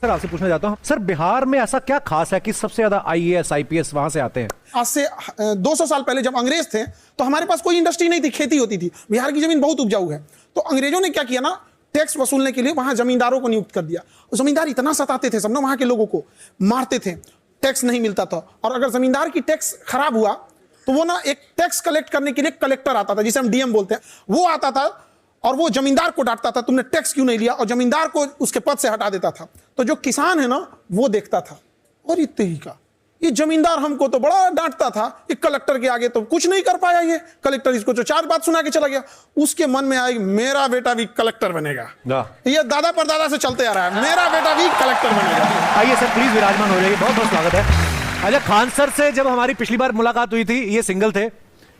Sir आपसे पूछना चाहता हूँ सर, बिहार में ऐसा क्या खास है कि सबसे ज्यादा आईएएस आईपीएस वहां से आते हैं? आज से 200 साल पहले जब अंग्रेज थे तो हमारे पास कोई इंडस्ट्री नहीं थी, खेती होती थी। बिहार की जमीन बहुत उपजाऊ है, तो अंग्रेजों ने क्या किया ना, टैक्स वसूलने के लिए वहां जमींदारों को नियुक्त कर दिया। जमींदार इतना सताते थे सब ना, वहां के लोगों को मारते थे, टैक्स नहीं मिलता था। और अगर जमींदार की टैक्स खराब हुआ तो वो ना एक टैक्स कलेक्ट करने के लिए कलेक्टर आता था, जिसे हम डीएम बोलते हैं, वो आता था और वो जमींदार को डांटता था, तुमने टैक्स क्यों नहीं लिया, और जमींदार को उसके पद से हटा देता था। तो जो किसान है ना वो देखता था, और इतने ही का ये जमींदार हमको तो बड़ा डांटता था, एक कलेक्टर के आगे तो कुछ नहीं कर पाया ये कलेक्टर, इसको तो 4 बात सुना के चला गया। उसके मन में आई मेरा बेटा भी कलेक्टर बनेगा। ये दादा परदादा से चलते आ रहा है, मेरा बेटा भी कलेक्टर बनेगा। आइए सर प्लीज विराजमान हो जाइए, बहुत बहुत स्वागत है। अच्छा, खान सर से जब हमारी पिछली बार मुलाकात हुई थी ये सिंगल थे,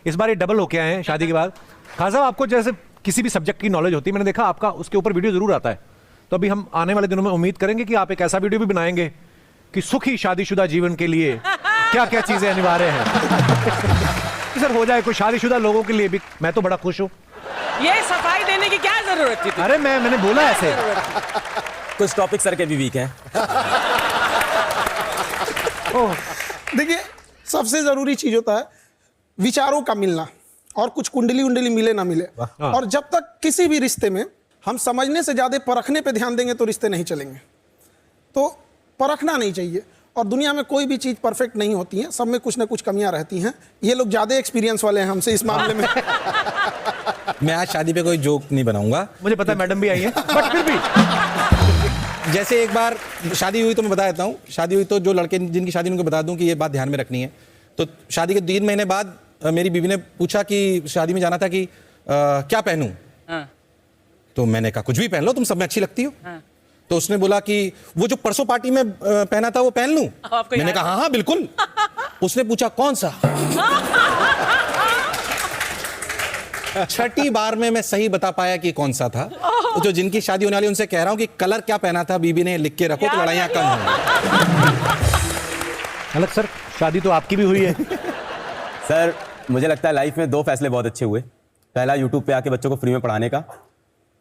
इस बार ये डबल होके आए हैं शादी के बाद। खान साहब, आपको जैसे किसी भी सब्जेक्ट की नॉलेज होती है, मैंने देखा आपका उसके ऊपर वीडियो जरूर आता है, तो अभी हम आने वाले दिनों में उम्मीद करेंगे कि आप एक ऐसा वीडियो भी बनाएंगे कि सुखी शादीशुदा जीवन के लिए क्या क्या चीजें अनिवार्य हैं। सर हो जाए कोई शादीशुदा लोगों के लिए भी, मैं तो बड़ा खुश हूँ। ये सफाई देने की क्या जरूरत थी? अरे मैंने बोला ऐसे। कुछ टॉपिक सर के भी वीक हैं। देखिए, सबसे जरूरी चीज होता है विचारों का मिलना, और कुछ कुंडली उंडली मिले ना मिले। और जब तक किसी भी रिश्ते में हम समझने से ज्यादा परखने पे ध्यान देंगे तो रिश्ते नहीं चलेंगे। तो परखना नहीं चाहिए, और दुनिया में कोई भी चीज परफेक्ट नहीं होती है, सब में कुछ ना कुछ कमियां रहती हैं। ये लोग ज्यादा एक्सपीरियंस वाले हैं हमसे इस मामले में। मैं आज शादी पे कोई जोक नहीं बनाऊंगा, मुझे पता है मैडम भी आई है, बट फिर भी जैसे एक बार शादी हुई तो मैं बता देता हूँ, शादी हुई तो जो लड़के जिनकी शादी उनको बता दूं कि ये बात ध्यान में रखनी है। तो शादी के 3 महीने बाद मेरी बीवी ने पूछा कि शादी में जाना था कि क्या पहनूं। तो मैंने कहा कुछ भी पहन लो, तुम सब में अच्छी लगती हो। तो उसने बोला कि वो जो परसों पार्टी में पहना था वो पहन लूं। मैंने कहा हाँ बिल्कुल। उसने पूछा कौन सा। 6ठी बार में मैं सही बता पाया कि कौन सा था। तो जो जिनकी शादी होने वाली उनसे कह रहा हूं कि कलर क्या पहना था, बीबी ने लिख के रखो तो लड़ाइयां कम होंगी। अलग सर, शादी तो आपकी भी हुई है। सर मुझे लगता है लाइफ में 2 फैसले बहुत अच्छे हुए। पहला यूट्यूब पे आके बच्चों को फ्री में पढ़ाने का,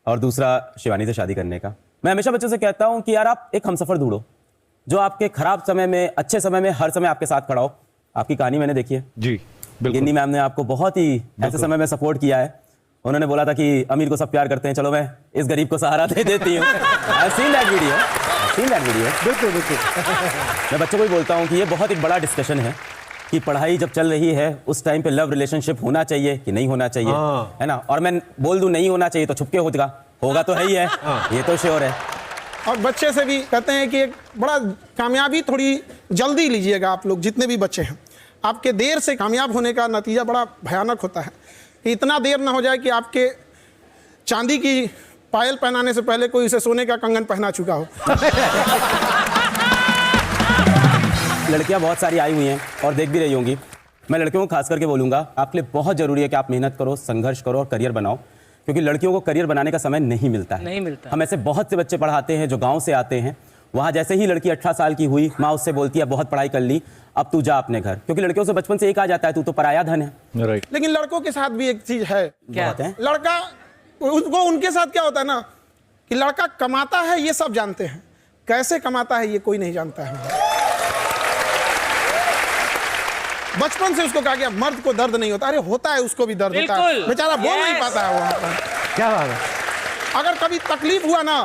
और दूसरा शिवानी से शादी करने का। मैं हमेशा बच्चों से कहता हूं कि यार आप एक हमसफर ढूंढो जो आपके खराब समय में, अच्छे समय में, हर समय आपके साथ खड़ा हो। आपकी कहानी मैंने देखी है जी, गिन्नी मैम ने आपको बहुत ही ऐसे समय में सपोर्ट किया है। उन्होंने बोला था कि अमीर को सब प्यार करते हैं, चलो मैं इस गरीब को सहारा दे देती हूँ। I've seen that video। बिल्कुल बिल्कुल। मैं बच्चों को भी बोलता हूँ कि ये बहुत एक बड़ा डिस्कशन है कि पढ़ाई जब चल रही है उस टाइम पे लव रिलेशनशिप होना चाहिए कि नहीं होना चाहिए, है ना। और मैं बोल दूं नहीं होना चाहिए तो छुपके होगा तो है ही है, ये तो श्योर है। और बच्चे से भी कहते हैं कि एक बड़ा कामयाबी थोड़ी जल्दी लीजिएगा आप लोग, जितने भी बच्चे हैं। आपके देर से कामयाब होने का नतीजा बड़ा भयानक होता है, कि इतना देर ना हो जाए कि आपके चांदी की पायल पहनाने से पहले कोई उसे सोने का कंगन पहना चुका हो। लड़कियां बहुत सारी आई हुई हैं और देख भी रही होंगी। मैं लड़कियों को खास करके बोलूंगा, आपके लिए बहुत जरूरी है कि आप मेहनत करो, संघर्ष करो और करियर बनाओ, क्योंकि लड़कियों को करियर बनाने का समय नहीं मिलता है। नहीं मिलता। हम ऐसे बहुत से बच्चे पढ़ाते हैं जो गांव से आते हैं, वहां जैसे ही लड़की 18 साल की हुई, माँ उससे बोलती है बहुत पढ़ाई कर ली, अब तू जा अपने घर, क्योंकि लड़कियों से बचपन से एक आ जाता है तू तो पराया धन है। राइट। लेकिन लड़कों के साथ भी एक चीज है। क्या है? लड़का उसको, उनके साथ क्या होता है ना कि लड़का कमाता है ये सब जानते हैं, कैसे कमाता है ये कोई नहीं जानता है। बचपन से उसको कहा गया मर्द को दर्द नहीं होता, अरे होता है, उसको भी दर्द होता है, बेचारा बोल नहीं पाता है वहां पर। क्या बात है। अगर कभी तकलीफ हुआ ना,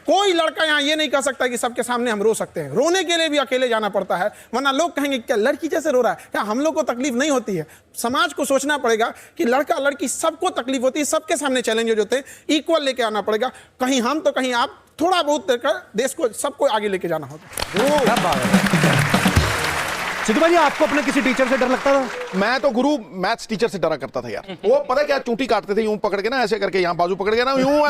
कोई लड़का यहाँ ये नहीं कह सकता कि सबके सामने हम रो सकते हैं। रोने के लिए भी अकेले जाना पड़ता है, वरना लोग कहेंगे क्या लड़की जैसे रो रहा है, क्या हम लोग को तकलीफ नहीं होती है। समाज को सोचना पड़ेगा कि लड़का लड़की सबको तकलीफ होती है, सबके सामने चैलेंज होते हैं, इक्वल लेके आना पड़ेगा। कहीं हम तो कहीं आप, थोड़ा बहुत देकर देश को, सबको आगे लेके जाना होता। क्या बात है। सिद्धू भाई, आपको अपने किसी टीचर से डर लगता था? मैं तो गुरु मैथ्स टीचर से डरा करता था यार। वो पता है क्या, चूंटी काटते थे यूं पकड़ के ना, ऐसे करके यहाँ बाजू पकड़ के ना यूं।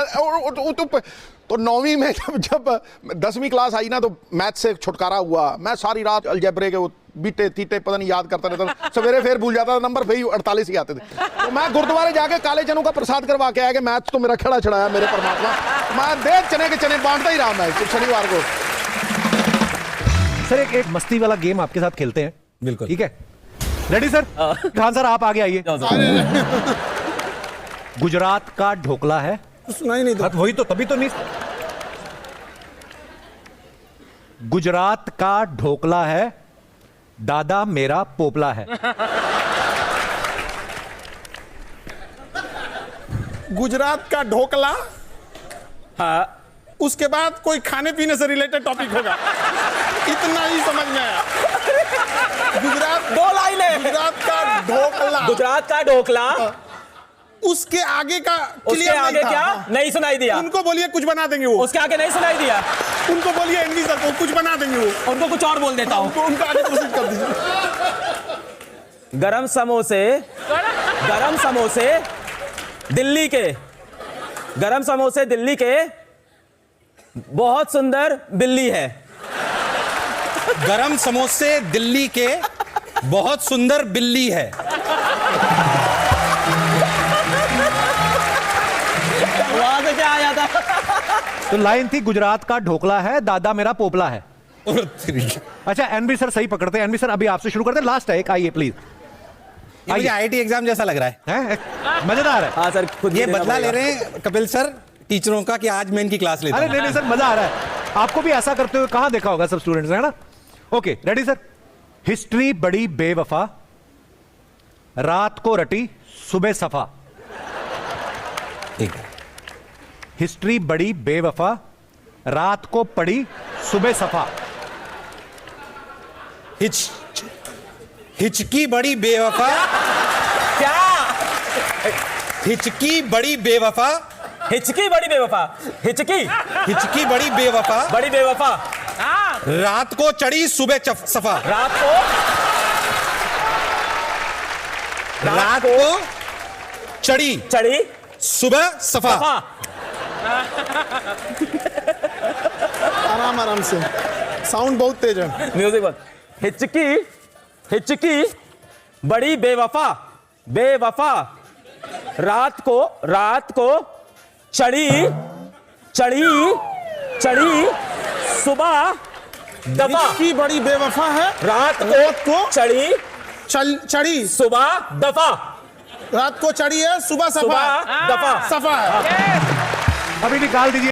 तो 9वीं में जब 10वीं क्लास आई ना, तो मैथ्स से छुटकारा हुआ। मैं सारी रात अलजेब्रे के वो बीटे तीटे पता नहीं याद करता रहता था, सवेरे फिर भूल जाता था, नंबर फिर 48 ही आते थे। तो मैं गुरुद्वारे जाके काले चनों का प्रसाद करवा के आया कि मैथ्स तो मेरा खड़ा छड़ाया मेरे परमात्मा। मैं दे चने के चने बांटता ही रहा मैं शनिवार को। सर एक मस्ती वाला गेम आपके साथ खेलते हैं। बिल्कुल। ठीक है, रेडी सर? खान सर आप आगे आइए। गुजरात का ढोकला है, सुनाई नहीं दो। वही तो, तभी तो नहीं। गुजरात का ढोकला है, दादा मेरा पोपला है। गुजरात का ढोकला, हाँ उसके बाद कोई खाने पीने से रिलेटेड टॉपिक होगा, इतना ही समझ में आया। गुजरात, 2 लाइनें। गुजरात का ढोकला, गुजरात का ढोकला, उसके आगे का उसके क्लियर नहीं आगे था। क्या नहीं सुनाई दिया, उनको बोलिए कुछ बना देंगे वो, उसके आगे नहीं सुनाई दिया, उनको बोलिए एनवी सर को कुछ बना देंगे वो, उनको कुछ और बोल देता हूं। उनको आगे प्रोसीड कर दीजिए। गरम समोसे, गरम समोसे दिल्ली के, गरम समोसे दिल्ली के, बहुत सुंदर बिल्ली है। गरम समोसे दिल्ली के, बहुत सुंदर बिल्ली है। वहां से क्या आया था? तो लाइन थी गुजरात का ढोकला है, दादा मेरा पोपला है। ये अच्छा एनबी सर सही पकड़ते हैं। एनबी सर अभी आपसे शुरू करते हैं, लास्ट है एक, आइए प्लीज। मुझे आईआईटी एग्जाम जैसा लग रहा है। मजेदार है। हाँ सर, खुद ये देना बदला ले पड़ेगा। रहे हैं कपिल सर टीचरों का कि आज मैं इनकी क्लास लेता अरे हूं। नहीं सर, मजा आ रहा है। आपको भी ऐसा करते हुए कहां देखा होगा सब स्टूडेंट्स ने, है ना? Okay ready sir. हिस्ट्री बड़ी बेवफा, रात को रटी सुबह सफा। ठीक है। हिस्ट्री बड़ी बेवफा, रात को पड़ी सुबह सफा। हिचकी बड़ी बेवफा, क्या? हिचकी बड़ी बेवफा, हिचकी बड़ी बेवफा, हिचकी हिचकी बड़ी बेवफा, बड़ी बेवफा, हाँ रात को चढ़ी सुबह सफा। रात को, रात को चढ़ी चढ़ी सुबह सफा। सफा। आराम आराम से, साउंड बहुत तेज है। म्यूजिक बंद। हिचकी, हिचकी बड़ी बेवफा, बेवफा, रात को चढ़ी, चढ़ी, चढ़ी सुबह दफा। की बड़ी बेवफा है, रात रात को को चढ़ी, चढ़ी, सुबह दफा, रात को चढ़ी है, सुबह सफा, सुबह दफा। सफा है। अभी निकाल दीजिए।